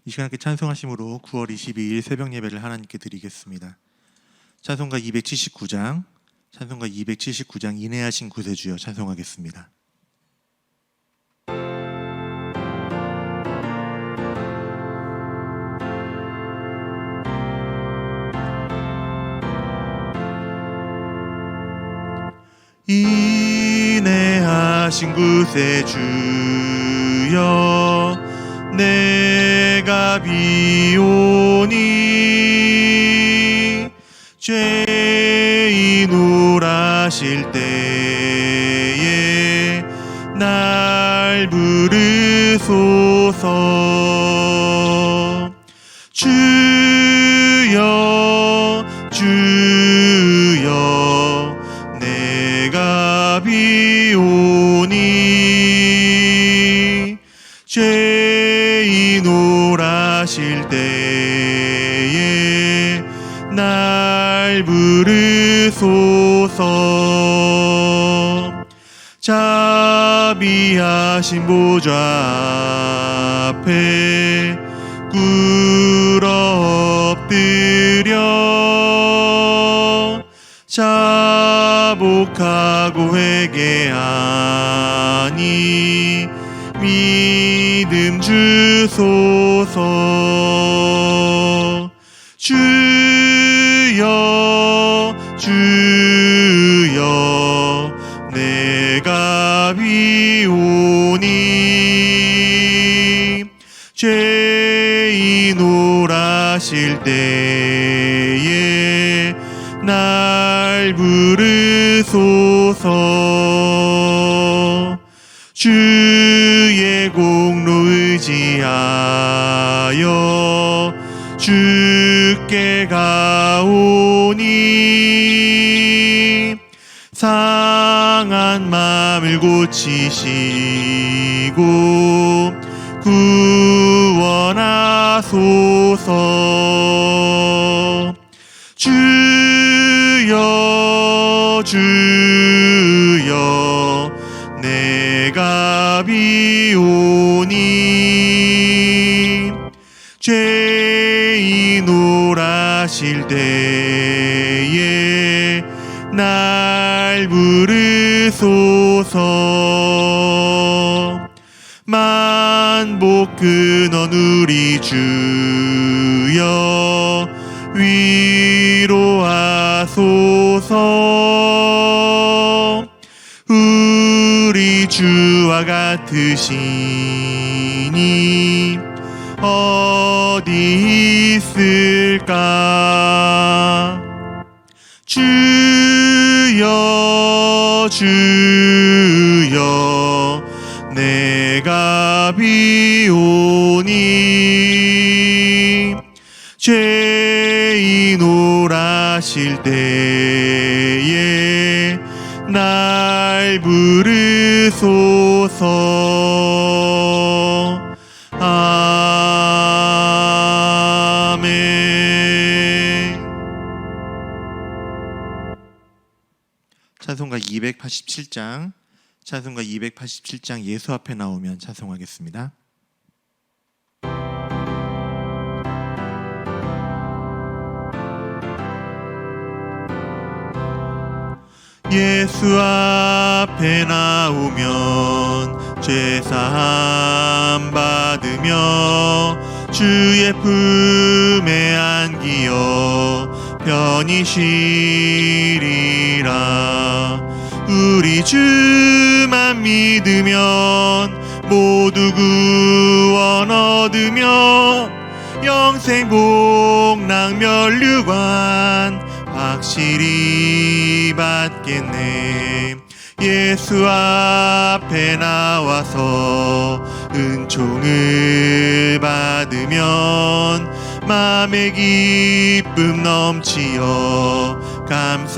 이 시간 함께 찬송하심으로 9월 22일 새벽 예배를 하나님께 드리겠습니다. 찬송가 279장, 찬송가 279장 인내하신 구세주여 찬송하겠습니다. 인내하신 구세주여 내가 비오니 죄인 우라실 때에 날 부르소서. 주여 주여 내가 비오니 죄인 우라실 때에 날 부르소서. 자비하신 보좌 앞에 꿇어 엎드려 자복하고 회개하니 믿음 주소서. 주여 주여 내가 비오니 죄인 우라실 때에 날 부르소서. 주의 공로 의지하여 주께 가오니 상한 마음을 고치시고 구원하소서. 주여 주여 내가 비오니 죄인 우라실 때에 날 부르소서. 만복 근원 우리 주여 위로하소서. 우리 주와 같으시니 어디 있을까. 주여 주여 내가 비오니 죄인 우라실 때에 날 부르소서. 아멘. 찬송가 287장, 찬송가 287장 예수 앞에 나오면 찬송하겠습니다. 예수 앞에 나오면 죄사함 받으며 주의 품에 안기어 편히 쉬리라. 우리 주만 믿으면 모두 구원 얻으며 영생 복락 면류관 확실히 받겠네. 예수 앞에 나와서 은총을 받으면 맘의 기쁨 넘치어 감사하리라.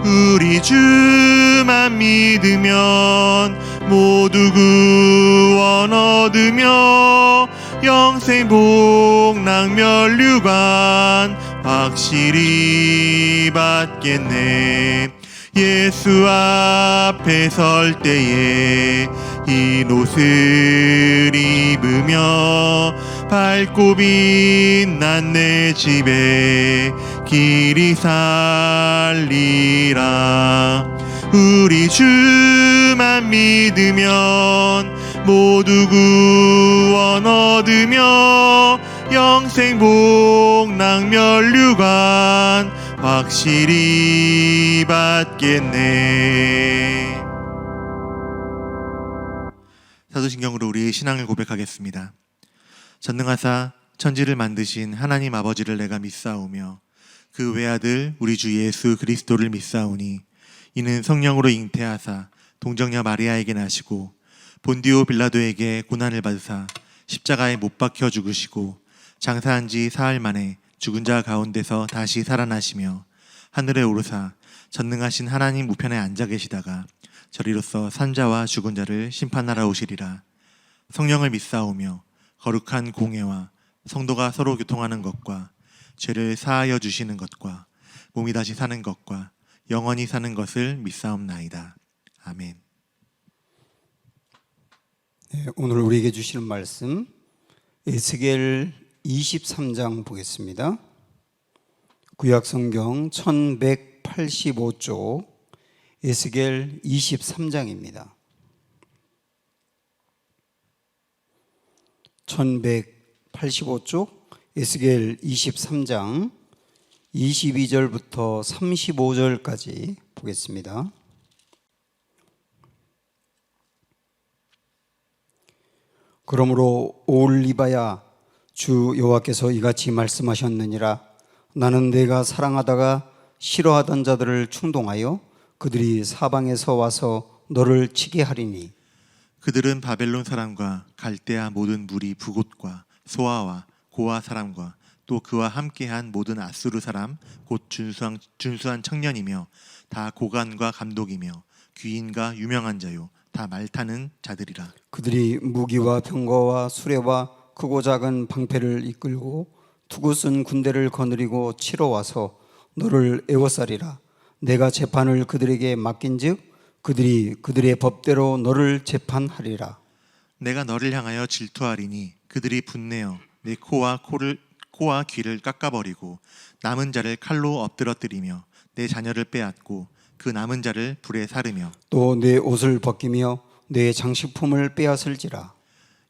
우리 주만 믿으면 모두 구원 얻으며 영생 복락 면류관 확실히 받겠네. 예수 앞에 설 때에 흰 옷을 입으며 밝고 빛난 내 집에 길이 살리라. 우리 주만 믿으면 모두 구원 얻으며 영생 복락 면류관 확실히 받겠네. 사도신경으로 우리의 신앙을 고백하겠습니다. 전능하사 천지를 만드신 하나님 아버지를 내가 믿사오며 그 외아들 우리 주 예수 그리스도를 믿사오니 이는 성령으로 잉태하사 동정녀 마리아에게 나시고 본디오 빌라도에게 고난을 받으사 십자가에 못 박혀 죽으시고 장사한 지 사흘 만에 죽은 자 가운데서 다시 살아나시며 하늘에 오르사 전능하신 하나님 우편에 앉아 계시다가 저리로서 산자와 죽은 자를 심판하러 오시리라. 성령을 믿사오며 거룩한 공회와 성도가 서로 교통하는 것과 죄를 사하여 주시는 것과 몸이 다시 사는 것과 영원히 사는 것을 믿사옵나이다. 아멘. 네, 오늘 우리에게 주시는 말씀 에스겔 23장 보겠습니다. 구약성경 1185쪽 에스겔 23장입니다. 1185쪽 에스겔 23장 22절부터 35절까지 보겠습니다. 그러므로 올리바야 주 여호와께서 이같이 말씀하셨느니라. 나는 내가 사랑하다가 싫어하던 자들을 충동하여 그들이 사방에서 와서 너를 치게 하리니 그들은 바벨론 사람과 갈대아 모든 무리 부곳과 소아와 고아 사람과 또 그와 함께한 모든 아수르 사람 곧 준수한 청년이며 다 고관과 감독이며 귀인과 유명한 자요 다 말타는 자들이라. 그들이 무기와 병거와 수레와 크고 작은 방패를 이끌고 투구쓴 군대를 거느리고 치러 와서 너를 애워싸리라. 내가 재판을 그들에게 맡긴즉 그들이 그들의 법대로 너를 재판하리라. 내가 너를 향하여 질투하리니 그들이 분내어 내 코와 귀를 깎아버리고 남은 자를 칼로 엎드러뜨리며 내 자녀를 빼앗고 그 남은 자를 불에 사르며 또 내 옷을 벗기며 내 장식품을 빼앗을지라.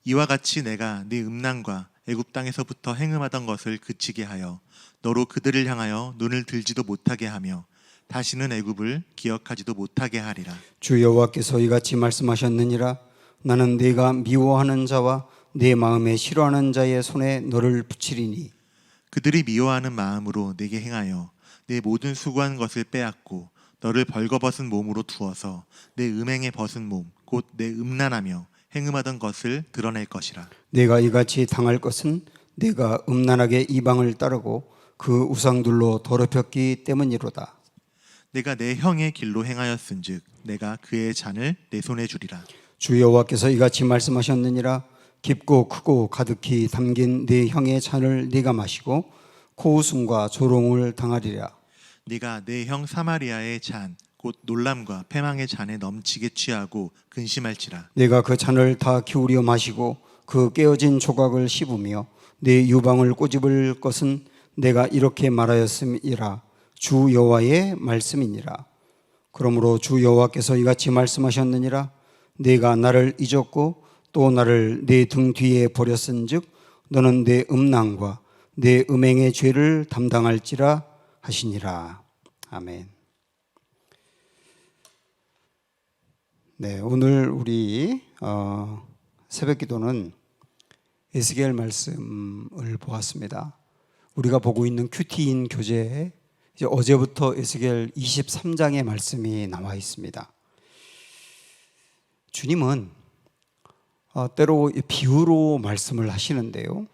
이와 같이 내가 네 음란과 애굽 땅에서부터 행음하던 것을 그치게 하여 너로 그들을 향하여 눈을 들지도 못하게 하며 다시는 애굽을 기억하지도 못하게 하리라. 주 여호와께서 이같이 말씀하셨느니라. 나는 네가 미워하는 자와 내 마음에 싫어하는 자의 손에 너를 붙이리니 그들이 미워하는 마음으로 내게 행하여 내 모든 수고한 것을 빼앗고 너를 벌거벗은 몸으로 두어서 내 음행에 벗은 몸 곧 내 음란하며 행음하던 것을 드러낼 것이라. 내가 이같이 당할 것은 내가 음란하게 이방을 따르고 그 우상들로 더럽혔기 때문이로다. 내가 내 형의 길로 행하였은즉 내가 그의 잔을 내 손에 주리라. 주 여호와께서 이같이 말씀하셨느니라. 깊고 크고 가득히 담긴 네 형의 잔을 네가 마시고 코웃음과 조롱을 당하리라. 네가 내 형 사마리아의 잔 곧 놀람과 패망의 잔에 넘치게 취하고 근심할지라. 내가 그 잔을 다 기울여 마시고 그 깨어진 조각을 씹으며 내 유방을 꼬집을 것은 내가 이렇게 말하였음이라. 주 여호와의 말씀이니라. 그러므로 주 여호와께서 이같이 말씀하셨느니라. 내가 나를 잊었고 또 나를 내 등 뒤에 버렸은즉 너는 내 음란과 내 음행의 죄를 담당할지라 하시니라. 아멘. 네, 오늘 우리 새벽기도는 에스겔 말씀을 보았습니다. 우리가 보고 있는 큐티인 교재에 이제 어제부터 에스겔 23장의 말씀이 나와 있습니다. 주님은 때로 비유로 말씀을 하시는데요.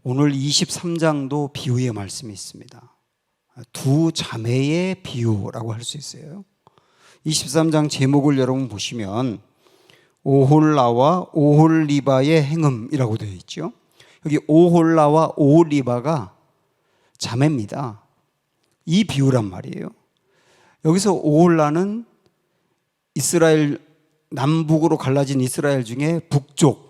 오늘 23장도 비유의 말씀이 있습니다. 두 자매의 비유라고 할 수 있어요. 23장 제목을 여러분 보시면 오홀라와 오홀리바의 행음이라고 되어 있죠. 여기 오홀라와 오홀리바가 자매입니다. 이 비유란 말이에요. 여기서 오홀라는 이스라엘 남북으로 갈라진 이스라엘 중에 북쪽을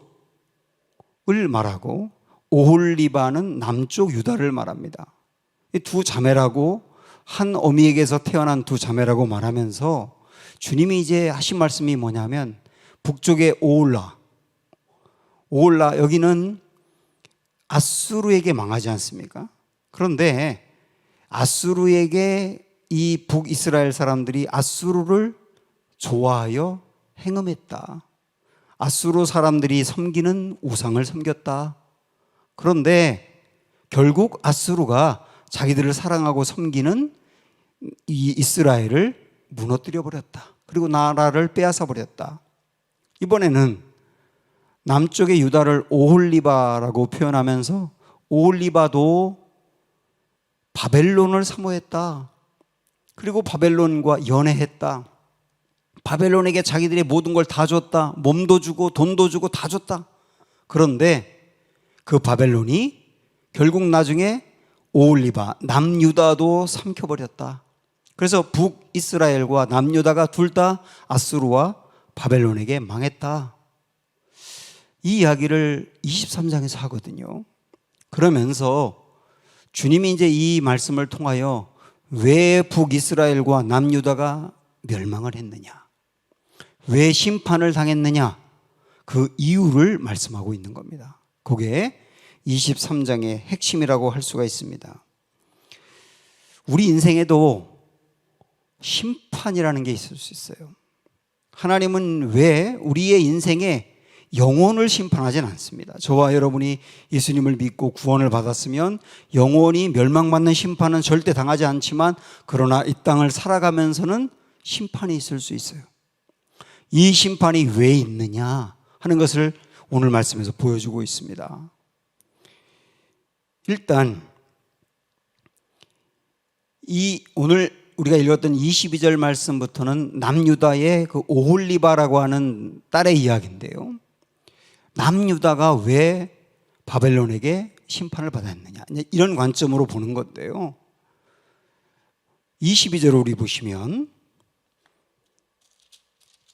말하고 오홀리바는 남쪽 유다를 말합니다. 이 두 자매라고, 한 어미에게서 태어난 두 자매라고 말하면서 주님이 이제 하신 말씀이 뭐냐면, 북쪽의 오홀라, 여기는 아수르에게 망하지 않습니까? 그런데 아수르에게 이 북이스라엘 사람들이 아수르를 좋아하여 행음했다. 아수르 사람들이 섬기는 우상을 섬겼다. 그런데 결국 아수르가 자기들을 사랑하고 섬기는 이 이스라엘을 무너뜨려 버렸다. 그리고 나라를 빼앗아 버렸다. 이번에는 남쪽의 유다를 오홀리바라고 표현하면서 오홀리바도 바벨론을 사모했다. 그리고 바벨론과 연애했다. 바벨론에게 자기들의 모든 걸 다 줬다. 몸도 주고 돈도 주고 다 줬다. 그런데 그 바벨론이 결국 나중에 오홀리바, 남유다도 삼켜버렸다. 그래서 북이스라엘과 남유다가 둘 다 아수르와 바벨론에게 망했다. 이 이야기를 23장에서 하거든요. 그러면서 주님이 이제 이 말씀을 통하여 왜 북이스라엘과 남유다가 멸망을 했느냐, 왜 심판을 당했느냐, 그 이유를 말씀하고 있는 겁니다. 그게 23장의 핵심이라고 할 수가 있습니다. 우리 인생에도 심판이라는 게 있을 수 있어요. 하나님은 왜 우리의 인생에 영혼을 심판하진 않습니다. 저와 여러분이 예수님을 믿고 구원을 받았으면 영원히 멸망받는 심판은 절대 당하지 않지만, 그러나 이 땅을 살아가면서는 심판이 있을 수 있어요. 이 심판이 왜 있느냐 하는 것을 오늘 말씀에서 보여주고 있습니다. 일단 오늘 우리가 읽었던 22절 말씀부터는 남유다의 그 오홀리바라고 하는 딸의 이야기인데요. 남유다가 왜 바벨론에게 심판을 받았느냐, 이런 관점으로 보는 건데요. 22절을 우리 보시면,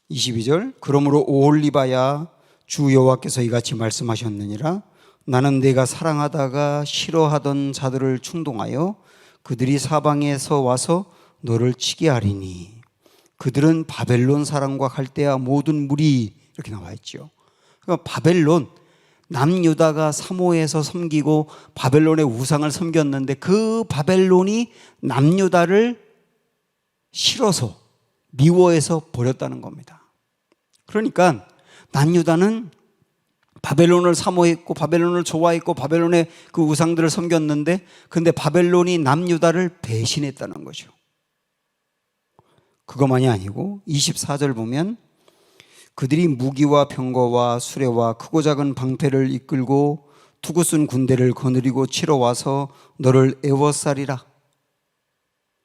22절, 그러므로 오홀리바야, 주 여호와께서 이같이 말씀하셨느니라. 나는 내가 사랑하다가 싫어하던 자들을 충동하여 그들이 사방에서 와서 너를 치게 하리니 그들은 바벨론 사람과 갈대아 모든 무리, 이렇게 나와 있죠. 그러니까 바벨론, 남유다가 사모해서 섬기고 바벨론의 우상을 섬겼는데 그 바벨론이 남유다를 싫어서, 미워해서 버렸다는 겁니다. 그러니까 남유다는 바벨론을 사모했고 바벨론을 좋아했고 바벨론의 그 우상들을 섬겼는데, 근데 바벨론이 남유다를 배신했다는 거죠. 그것만이 아니고 24절 보면, 그들이 무기와 병거와 수레와 크고 작은 방패를 이끌고 투구쓴 군대를 거느리고 치러 와서 너를 애워싸리라.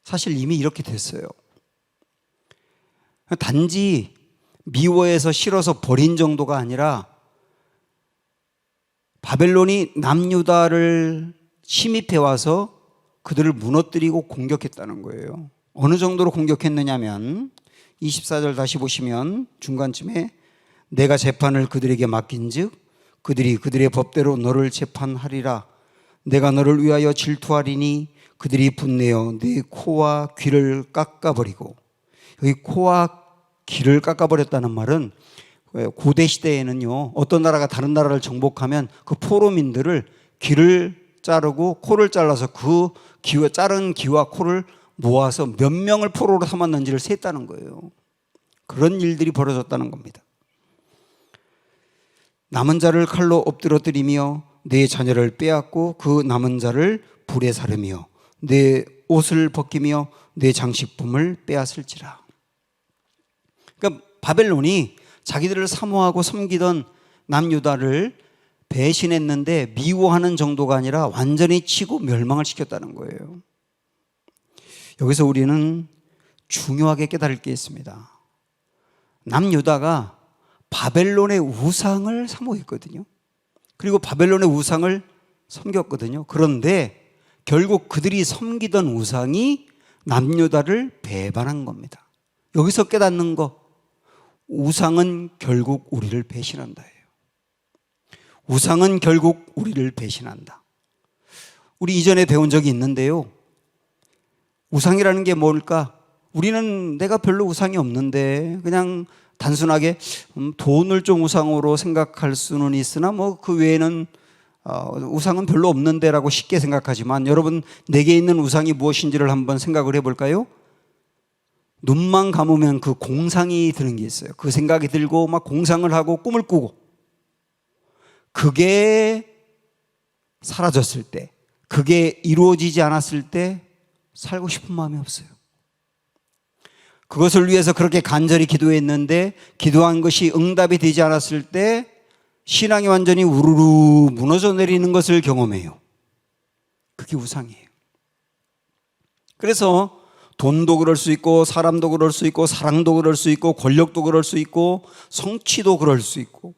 사실 이미 이렇게 됐어요. 단지 미워해서 싫어서 버린 정도가 아니라 바벨론이 남유다를 침입해 와서 그들을 무너뜨리고 공격했다는 거예요. 어느 정도로 공격했느냐면 24절 다시 보시면 중간쯤에, 내가 재판을 그들에게 맡긴즉 그들이 그들의 법대로 너를 재판하리라. 내가 너를 위하여 질투하리니 그들이 분내어 네 코와 귀를 깎아버리고, 여기 코와 귀를 깎아버렸다는 말은 고대 시대에는요, 어떤 나라가 다른 나라를 정복하면 그 포로민들을 귀를 자르고 코를 잘라서 그 자른 귀와 코를 모아서 몇 명을 포로로 삼았는지를 셌다는 거예요. 그런 일들이 벌어졌다는 겁니다. 남은 자를 칼로 엎드러뜨리며 내 자녀를 빼앗고 그 남은 자를 불에 사르며 내 옷을 벗기며 내 장식품을 빼앗을지라. 그러니까 바벨론이 자기들을 사모하고 섬기던 남유다를 배신했는데 미워하는 정도가 아니라 완전히 치고 멸망을 시켰다는 거예요. 여기서 우리는 중요하게 깨달을 게 있습니다. 남유다가 바벨론의 우상을 사모했거든요. 그리고 바벨론의 우상을 섬겼거든요. 그런데 결국 그들이 섬기던 우상이 남유다를 배반한 겁니다. 여기서 깨닫는 거, 우상은 결국 우리를 배신한다예요. 우상은 결국 우리를 배신한다. 우리 이전에 배운 적이 있는데요. 우상이라는 게 뭘까? 우리는 내가 별로 우상이 없는데 그냥 단순하게 돈을 좀 우상으로 생각할 수는 있으나 뭐 그 외에는 우상은 별로 없는데 라고 쉽게 생각하지만, 여러분 내게 있는 우상이 무엇인지를 한번 생각을 해볼까요? 눈만 감으면 그 공상이 드는 게 있어요. 그 생각이 들고 막 공상을 하고 꿈을 꾸고, 그게 사라졌을 때, 그게 이루어지지 않았을 때 살고 싶은 마음이 없어요. 그것을 위해서 그렇게 간절히 기도했는데 기도한 것이 응답이 되지 않았을 때 신앙이 완전히 우르르 무너져 내리는 것을 경험해요. 그게 우상이에요. 그래서 돈도 그럴 수 있고, 사람도 그럴 수 있고, 사랑도 그럴 수 있고, 권력도 그럴 수 있고, 성취도 그럴 수 있고,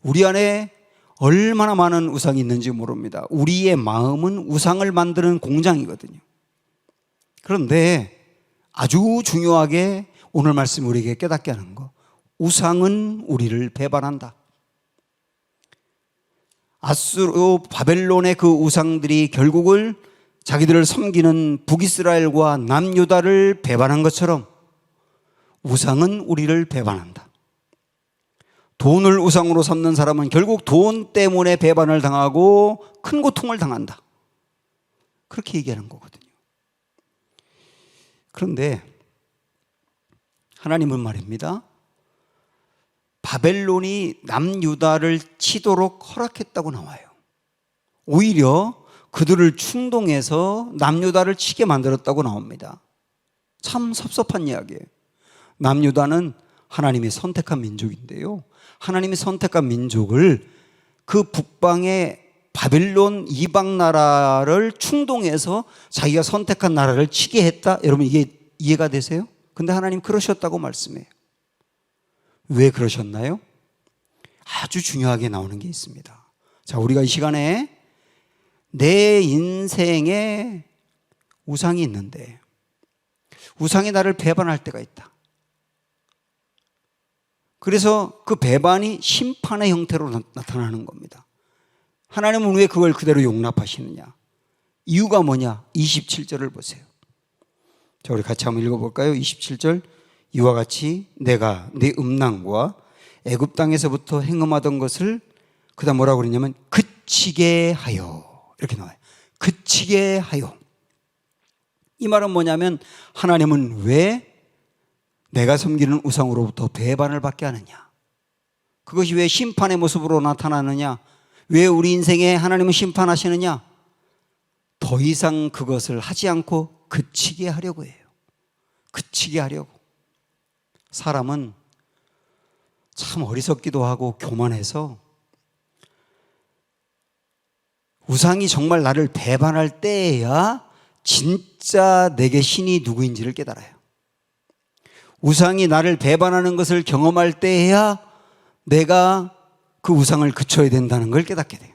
우리 안에 얼마나 많은 우상이 있는지 모릅니다. 우리의 마음은 우상을 만드는 공장이거든요. 그런데 아주 중요하게 오늘 말씀 우리에게 깨닫게 하는 거, 우상은 우리를 배반한다. 아수르 바벨론의 그 우상들이 결국을 자기들을 섬기는 북이스라엘과 남유다를 배반한 것처럼 우상은 우리를 배반한다. 돈을 우상으로 삼는 사람은 결국 돈 때문에 배반을 당하고 큰 고통을 당한다. 그렇게 얘기하는 거거든요. 그런데 하나님은 말입니다, 바벨론이 남유다를 치도록 허락했다고 나와요. 오히려 그들을 충동해서 남유다를 치게 만들었다고 나옵니다. 참 섭섭한 이야기예요. 남유다는 하나님이 선택한 민족인데요, 하나님이 선택한 민족을 그 북방의 바벨론 이방 나라를 충동해서 자기가 선택한 나라를 치게 했다. 여러분 이게 이해가 되세요? 근데 하나님 그러셨다고 말씀해요. 왜 그러셨나요? 아주 중요하게 나오는 게 있습니다. 자, 우리가 이 시간에 내 인생에 우상이 있는데 우상이 나를 배반할 때가 있다. 그래서 그 배반이 심판의 형태로 나타나는 겁니다. 하나님은 왜 그걸 그대로 용납하시느냐? 이유가 뭐냐? 27절을 보세요. 자, 우리 같이 한번 읽어볼까요? 27절. 이와 같이 내가 네 음란과 애굽 땅에서부터 행음하던 것을, 그 다음 뭐라고 그러냐면 그치게 하여, 이렇게 나와요. 그치게 하여. 이 말은 뭐냐면 하나님은 왜 내가 섬기는 우상으로부터 배반을 받게 하느냐? 그것이 왜 심판의 모습으로 나타나느냐? 왜 우리 인생에 하나님은 심판하시느냐? 더 이상 그것을 하지 않고 그치게 하려고 해요. 그치게 하려고. 사람은 참 어리석기도 하고 교만해서 우상이 정말 나를 배반할 때에야 진짜 내게 신이 누구인지를 깨달아요. 우상이 나를 배반하는 것을 경험할 때에야 내가 그 우상을 그쳐야 된다는 걸 깨닫게 돼요.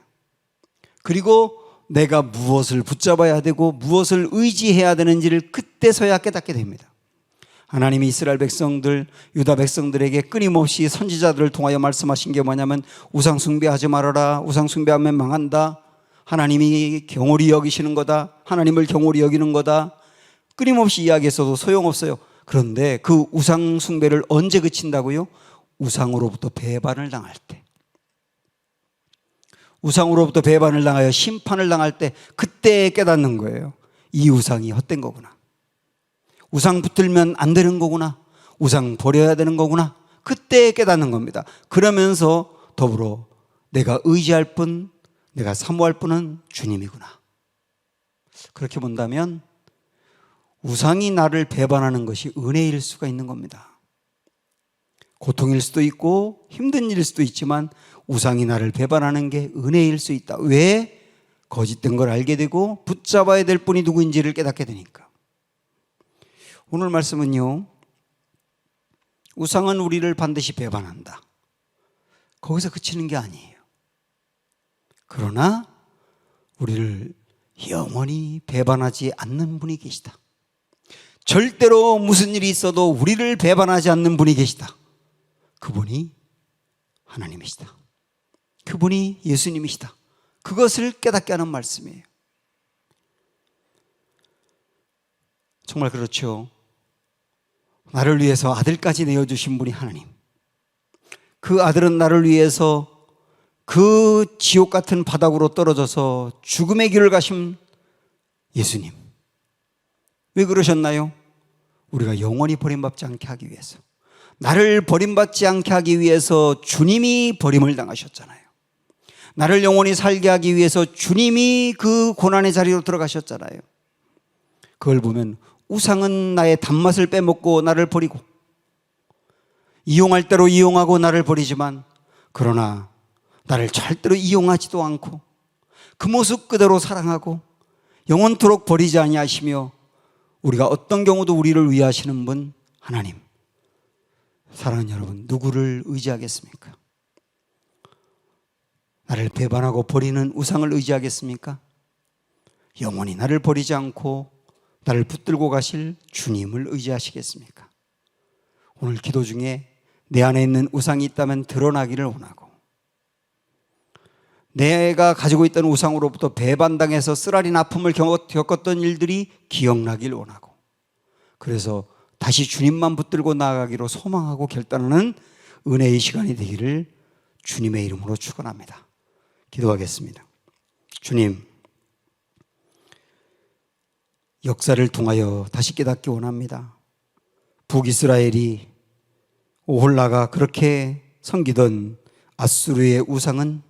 그리고 내가 무엇을 붙잡아야 되고 무엇을 의지해야 되는지를 그때서야 깨닫게 됩니다. 하나님이 이스라엘 백성들, 유다 백성들에게 끊임없이 선지자들을 통하여 말씀하신 게 뭐냐면 우상 숭배하지 말아라. 우상 숭배하면 망한다. 하나님이 경홀히 여기시는 거다. 하나님을 경홀히 여기는 거다. 끊임없이 이야기했어도 소용없어요. 그런데 그 우상 숭배를 언제 그친다고요? 우상으로부터 배반을 당할 때. 우상으로부터 배반을 당하여 심판을 당할 때, 그때 깨닫는 거예요. 이 우상이 헛된 거구나. 우상 붙들면 안 되는 거구나. 우상 버려야 되는 거구나. 그때 깨닫는 겁니다. 그러면서 더불어 내가 의지할 분, 내가 사모할 분은 주님이구나. 그렇게 본다면 우상이 나를 배반하는 것이 은혜일 수가 있는 겁니다. 고통일 수도 있고 힘든 일일 수도 있지만 우상이 나를 배반하는 게 은혜일 수 있다. 왜? 거짓된 걸 알게 되고 붙잡아야 될 분이 누구인지를 깨닫게 되니까. 오늘 말씀은요, 우상은 우리를 반드시 배반한다. 거기서 그치는 게 아니에요. 그러나 우리를 영원히 배반하지 않는 분이 계시다. 절대로 무슨 일이 있어도 우리를 배반하지 않는 분이 계시다. 그분이 하나님이시다. 그분이 예수님이시다. 그것을 깨닫게 하는 말씀이에요. 정말 그렇죠. 나를 위해서 아들까지 내어주신 분이 하나님. 그 아들은 나를 위해서 그 지옥 같은 바닥으로 떨어져서 죽음의 길을 가신 예수님. 왜 그러셨나요? 우리가 영원히 버림받지 않게 하기 위해서. 나를 버림받지 않게 하기 위해서 주님이 버림을 당하셨잖아요. 나를 영원히 살게 하기 위해서 주님이 그 고난의 자리로 들어가셨잖아요. 그걸 보면 우상은 나의 단맛을 빼먹고 나를 버리고 이용할 대로 이용하고 나를 버리지만, 그러나 나를 절대로 이용하지도 않고 그 모습 그대로 사랑하고 영원토록 버리지 아니하시며, 우리가 어떤 경우도 우리를 위하시는 분 하나님. 사랑하는 여러분, 누구를 의지하겠습니까? 나를 배반하고 버리는 우상을 의지하겠습니까? 영원히 나를 버리지 않고 나를 붙들고 가실 주님을 의지하시겠습니까? 오늘 기도 중에 내 안에 있는 우상이 있다면 드러나기를 원하고, 내가 가지고 있던 우상으로부터 배반당해서 쓰라린 아픔을 겪었던 일들이 기억나길 원하고, 그래서 다시 주님만 붙들고 나아가기로 소망하고 결단하는 은혜의 시간이 되기를 주님의 이름으로 축원합니다. 기도하겠습니다. 주님, 역사를 통하여 다시 깨닫기 원합니다. 북이스라엘이 오홀라가 그렇게 섬기던 아수르의 우상은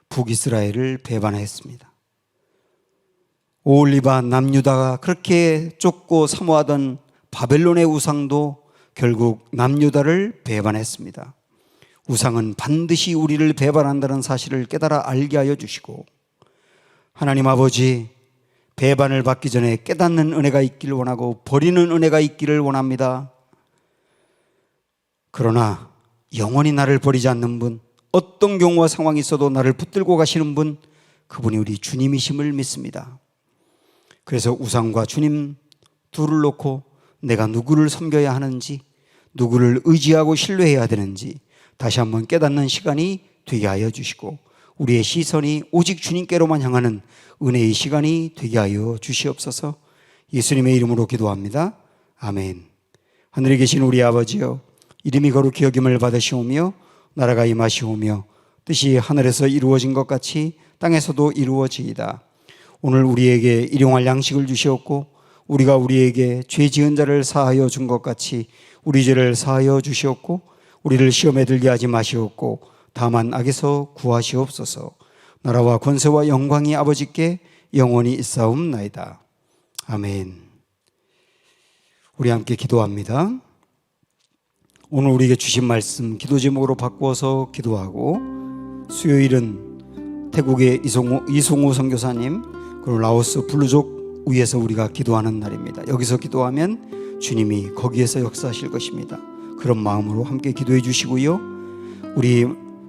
북이스라엘을 배반했습니다. 오홀리바 남유다가 그렇게 쫓고 사모하던 바벨론의 우상도 결국 남유다를 배반했습니다. 우상은 반드시 우리를 배반한다는 사실을 깨달아 알게 하여 주시고, 하나님 아버지, 배반을 받기 전에 깨닫는 은혜가 있기를 원하고 버리는 은혜가 있기를 원합니다. 그러나 영원히 나를 버리지 않는 분, 어떤 경우와 상황이 있어도 나를 붙들고 가시는 분, 그분이 우리 주님이심을 믿습니다. 그래서 우상과 주님 둘을 놓고 내가 누구를 섬겨야 하는지, 누구를 의지하고 신뢰해야 되는지 다시 한번 깨닫는 시간이 되게 하여 주시고, 우리의 시선이 오직 주님께로만 향하는 은혜의 시간이 되게 하여 주시옵소서. 예수님의 이름으로 기도합니다. 아멘. 하늘에 계신 우리 아버지여, 이름이 거룩히 여김을 받으시오며 나라가 임하시오며 뜻이 하늘에서 이루어진 것 같이 땅에서도 이루어지이다. 오늘 우리에게 일용할 양식을 주시옵고, 우리가 우리에게 죄 지은 자를 사하여 준 것 같이 우리 죄를 사하여 주시옵고, 우리를 시험에 들게 하지 마시옵고 다만 악에서 구하시옵소서. 나라와 권세와 영광이 아버지께 영원히 있사옵나이다. 아멘. 우리 함께 기도합니다. 오늘 우리에게 주신 말씀 기도 제목으로 바꾸어서 기도하고, 수요일은 태국의 이송호 선교사님 그리고 라오스 블루족 위에서 우리가 기도하는 날입니다. 여기서 기도하면 주님이 거기에서 역사하실 것입니다. 그런 마음으로 함께 기도해 주시고요. 우리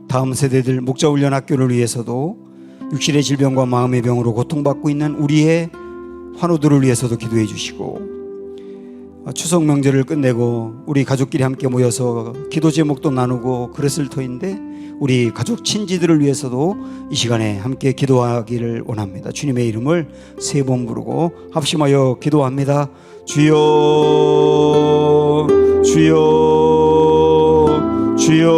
다음 세대들 목자훈련학교를 위해서도 육신의 질병과 마음의 병으로 고통받고 있는 우리의 환우들을 위해서도 기도해 주시고, 추석 명절을 끝내고 우리 가족끼리 함께 모여서 기도 제목도 나누고 그랬을 터인데, 우리 가족 친지들을 위해서도 이 시간에 함께 기도하기를 원합니다. 주님의 이름을 세 번 부르고 합심하여 기도합니다. 주여, 주여, 주여.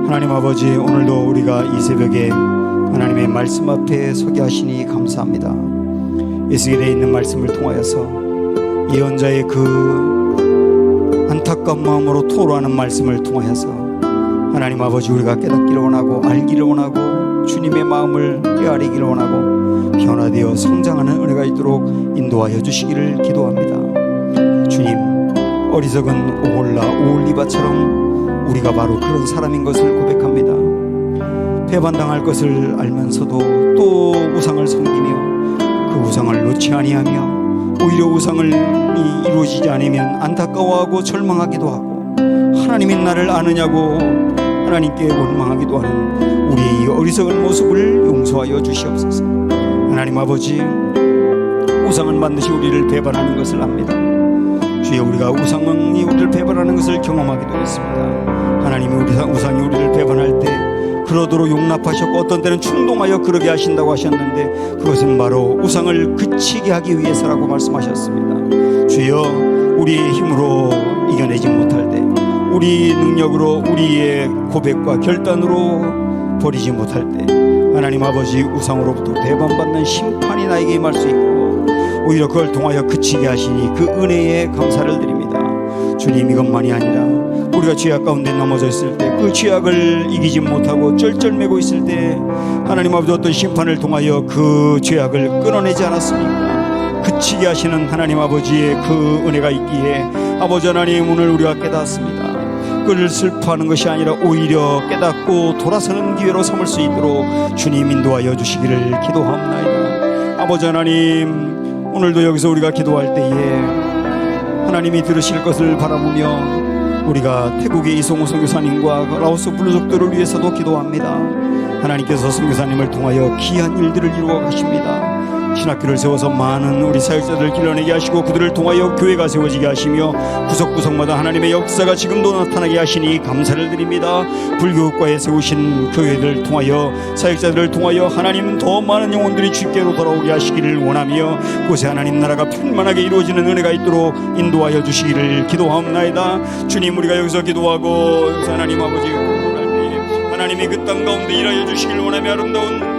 하나님 아버지, 오늘도 우리가 이 새벽에 하나님의 말씀 앞에 서게 하시니 감사합니다. 에스겔에 있는 말씀을 통하여서 예언자의 그 안타까운 마음으로 토로하는 말씀을 통하여서 하나님 아버지, 우리가 깨닫기를 원하고 알기를 원하고 주님의 마음을 헤아리기를 원하고 변화되어 성장하는 은혜가 있도록 인도하여 주시기를 기도합니다. 주님, 어리석은 오홀리바처럼 우리가 바로 그런 사람인 것을 고백합니다. 배반당할 것을 알면서도 또 우상을 섬기며 그 우상을 놓지 아니하며 오히려 우상이 이루어지지 않으면 안타까워하고 절망하기도 하고, 하나님이 나를 아느냐고 하나님께 원망하기도 하는 우리의 이 어리석은 모습을 용서하여 주시옵소서. 하나님 아버지, 우상은 반드시 우리를 배반하는 것을 압니다. 주여, 우리가 우상이 우리를 배반하는 것을 경험하기도 했습니다. 하나님이 우상이 우리를 배반할 때 그러도록 용납하셨고, 어떤 때는 충동하여 그러게 하신다고 하셨는데, 그것은 바로 우상을 그치게 하기 위해서라고 말씀하셨습니다. 주여, 우리의 힘으로 이겨내지 못할 때, 우리 능력으로, 우리의 고백과 결단으로 버리지 못할 때, 하나님 아버지, 우상으로부터 배반받는 심판이 나에게 임할 수 있고, 오히려 그걸 통하여 그치게 하시니 그 은혜에 감사를 드립니다. 주님, 이것만이 아니라 우리가 죄악 가운데 넘어져 있을 때, 그 죄악을 이기지 못하고 쩔쩔매고 있을 때, 하나님 아버지, 어떤 심판을 통하여 그 죄악을 끊어내지 않았습니까? 그치게 하시는 하나님 아버지의 그 은혜가 있기에, 아버지 하나님, 오늘 우리가 깨닫습니다. 그를 슬퍼하는 것이 아니라 오히려 깨닫고 돌아서는 기회로 삼을 수 있도록 주님 인도하여 주시기를 기도합나이다. 아버지 하나님, 오늘도 여기서 우리가 기도할 때에 하나님이 들으실 것을 바라보며, 우리가 태국의 이성호 선교사님과 라오스 불로족들을 위해서도 기도합니다. 하나님께서 선교사님을 통하여 귀한 일들을 이루어 가십니다. 신학교를 세워서 많은 우리 사역자들을 길러내게 하시고, 그들을 통하여 교회가 세워지게 하시며, 구석구석마다 하나님의 역사가 지금도 나타나게 하시니 감사를 드립니다. 불교국가에 세우신 교회들을 통하여, 사역자들을 통하여 하나님은 더 많은 영혼들이 주께로 돌아오게 하시기를 원하며, 그곳에 하나님 나라가 편만하게 이루어지는 은혜가 있도록 인도하여 주시기를 기도하옵나이다. 주님, 우리가 여기서 기도하고 여기서 하나님 아버지 하나님이 그 땅 가운데 일하여 주시기를 원하며, 아름다운